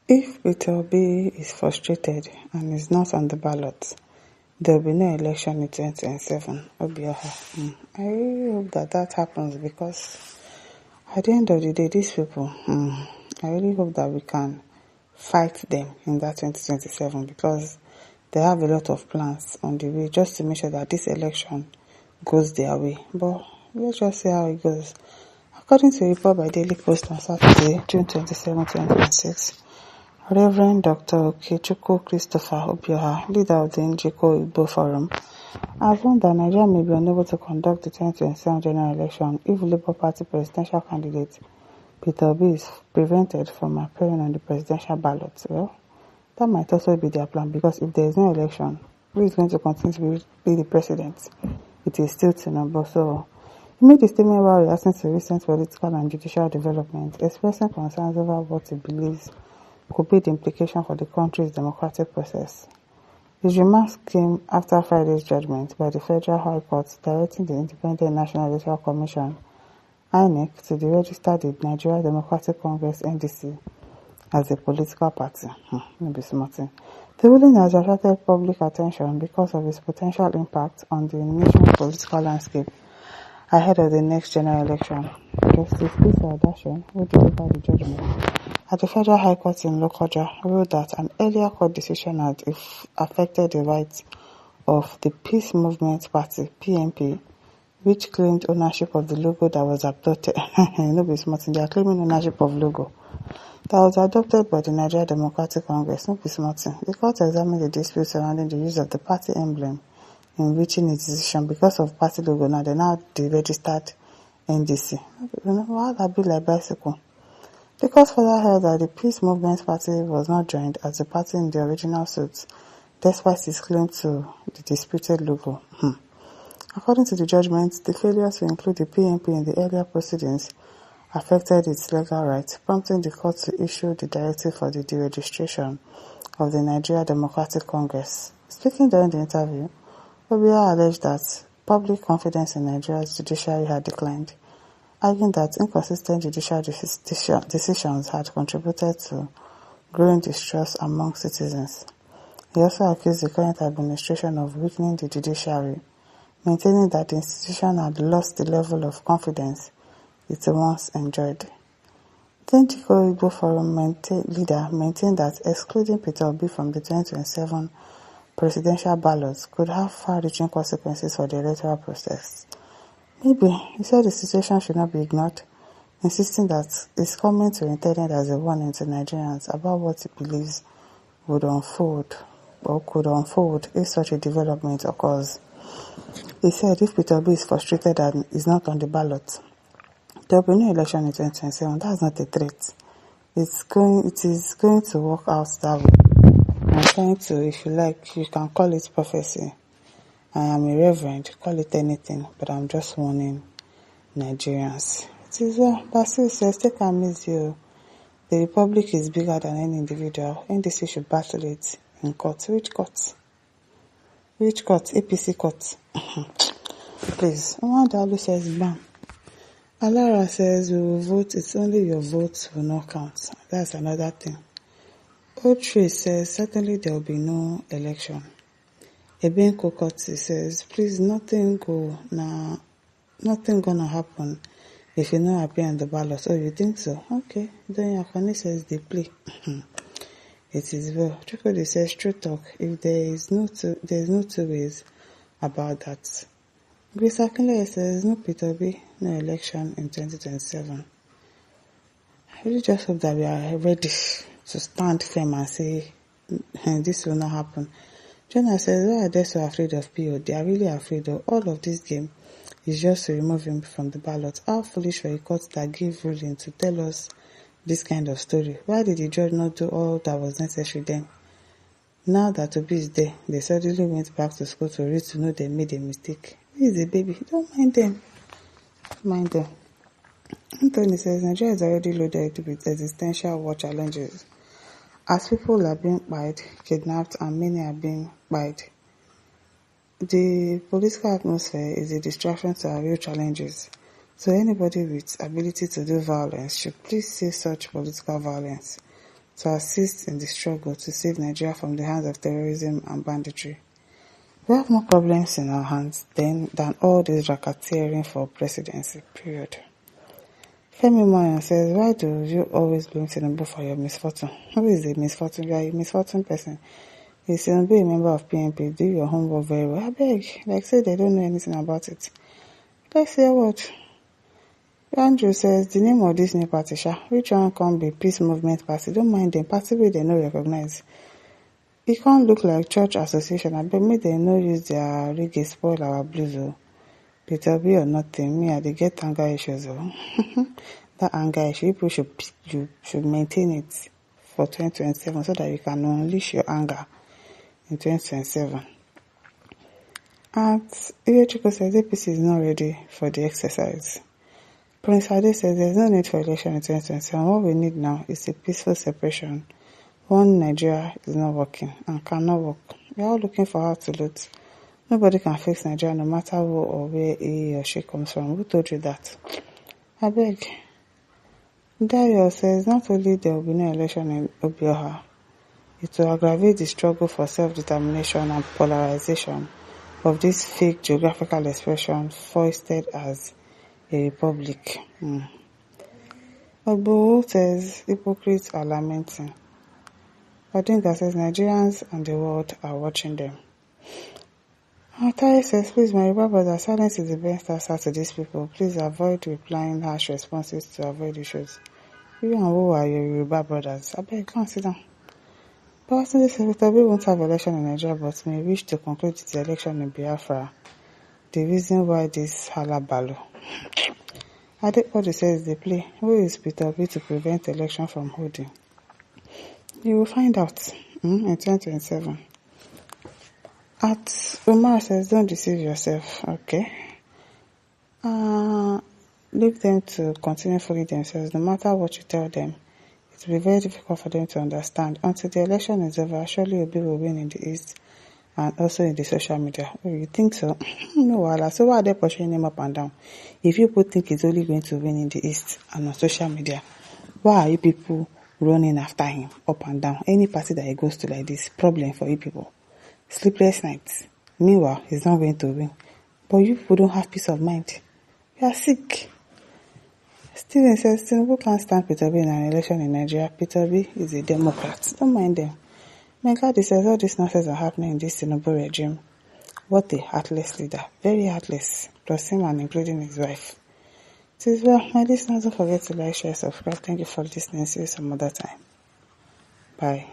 If Peter Obi is frustrated and is not on the ballot, there will be no election in 2027. I really hope that happens, because at the end of the day, these people, I really hope that we can fight them in that 2027, because they have a lot of plans on the way just to make sure that this election goes their way. But let's just see how it goes. According to a report by Daily Post on Saturday, June 27, 2026, Reverend Dr. Okechukwu Christopher Obioha, leader of the Njiko Igbo Forum, has warned that Nigeria may be unable to conduct the 2027 general election if Labour Party presidential candidate Peter Obi is prevented from appearing on the presidential ballot. Well, that might also be their plan, because if there is no election, who is going to continue to be the president? It is still Tinubu. So, he made a statement while reacting to recent political and judicial developments, expressing concerns over what he believes could be the implication for the country's democratic process. His remarks came after Friday's judgment by the Federal High Court directing the Independent National Electoral Commission (INEC) to deregister the Nigeria Democratic Congress (NDC) as a political party. No be small thing. The ruling has attracted public attention because of its potential impact on the nation's political landscape ahead of the next general election. Justice Lisa Adashe, who delivered the judgment at the Federal High Court in Lokoja, ruled that an earlier court decision had affected the rights of the Peace Movement Party (PMP), which claimed ownership of the logo that was adopted. No be small thing, they are claiming ownership of logo that was adopted by the Nigeria Democratic Congress. No be small thing. The court examined the dispute surrounding the use of the party emblem in reaching its decision. Because of party logo now, they now deregistered NDC. Why that be like bicycle? The court further held that the Peace Movement Party was not joined as a party in the original suit, despite its claim to the disputed logo. According to the judgment, the failure to include the PNP in the earlier proceedings affected its legal rights, prompting the court to issue the directive for the deregistration of the Nigeria Democratic Congress. Speaking during the interview, Obioha alleged that public confidence in Nigeria's judiciary had declined, arguing that inconsistent judicial decisions had contributed to growing distrust among citizens. He also accused the current administration of weakening the judiciary, maintaining that the institution had lost the level of confidence it once enjoyed. The Njiko Igbo Forum leader maintained that excluding Peter Obi from the 2027 presidential ballots could have far-reaching consequences for the electoral process. Maybe, he said the situation should not be ignored, insisting that his comments were intended as a warning to Nigerians about what he believes would unfold or could unfold if such a development occurs. He said if Peter Obi is frustrated and is not on the ballot, there will be no election in 2027. That's not a threat. It is going to work out that way. I'm trying to, if you like, you can call it prophecy. I am a reverend, call it anything, but I'm just warning Nigerians. It is Basil says, take calm easy. The republic is bigger than any individual. NDC should battle it in court. Which court? Which court? APC court. Please. Nwadalu says, bam. Alara says, we will vote. It's only your votes will not count. That's another thing. Otri says, certainly there will be no election. Eben Kokoti says, please, nothing gonna happen if you not appear on the ballot. Oh, you think so? Okay. Then Yakoni says they play. It is well. Chukodi says, true talk. If there is no two ways about that. Grace Akinle says, no Peter B, no election in 2027. I really just hope that we are ready to stand firm and say, this will not happen. Jonah says, why are they so afraid of PO? They are really afraid of all of this game is just to remove him from the ballot. How foolish for a court that gave ruling to tell us this kind of story. Why did the judge not do all that was necessary then? Now that Obi is there, they suddenly went back to school to read to know they made a mistake. Who is the baby? Don't mind them. Don't mind them. Anthony says, Nigeria is already loaded with existential war challenges. As people are being pied, kidnapped, and many are being pied, the political atmosphere is a distraction to our real challenges. So anybody with ability to do violence should please cease such political violence. to assist in the struggle to save Nigeria from the hands of terrorism and banditry. We have more problems in our hands than all this racketeering for presidency, period. Femi Moyo says, why do you always blame Tinubu for your misfortune? Who is a misfortune? You are a misfortune person. Is Tinubu a member of PNP? Do your homework very well. I beg. Like say they don't know anything about it. Let's hear what? Andrew says, the name of this new party, which one can be Peace Movement Party? Don't mind them. Party wey they no recognize. It can't look like church association. I bet me they no use their reggae spoil our blues. Oh. Peter B or nothing. Me, they get anger issues. Oh. That anger issue, people should maintain it for 2027 so that you can unleash your anger in 2027. And Iyechukwu says APC is not ready for the exercise. Prince Ade says there's no need for election in 2027. What we need now is a peaceful separation. One Nigeria is not working and cannot work. We are all looking for how to loot. Nobody can fix Nigeria no matter who or where he or she comes from. Who told you that? I beg. Dario says not only there will be no election in Obioha, it will aggravate the struggle for self-determination and polarization of this fake geographical expression foisted as a republic. Ogbo says hypocrites are lamenting. Odinga says Nigerians and the world are watching them. Atari says, please, my Yoruba brother, silence is the best answer to these people. Please avoid replying harsh responses to avoid issues. You and who are your Yoruba brothers? I beg, come sit down. Personally, Secretary we won't have election in Nigeria, but may wish to conclude the election in Biafra. The reason why this Ballot. Adepoju says they play. Who is Peter B to prevent election from holding? You will find out in 2027. Umar says, don't deceive yourself. Okay. Leave them to continue fooling themselves. No matter what you tell them, it will be very difficult for them to understand. Until the election is over, surely Obi will win in the East and also in the social media. Oh, you think so? No, wala. So why are they pushing him up and down? If you people think he's only going to win in the East and on social media, why are you people running after him up and down? Any party that he goes to like this, problem for you people. Sleepless nights. Meanwhile, he's not going to win. But you people don't have peace of mind. You are sick. Steven says, Tinubu can't stand Peter B in an election in Nigeria. Peter B is a Democrat. Don't mind them. Megadi says, all this nonsense are happening in this Tinubu regime. What a heartless leader. Very heartless. Plus him and including his wife. It is well. My listeners, don't forget to like, share, subscribe. Thank you for listening. See you some other time. Bye.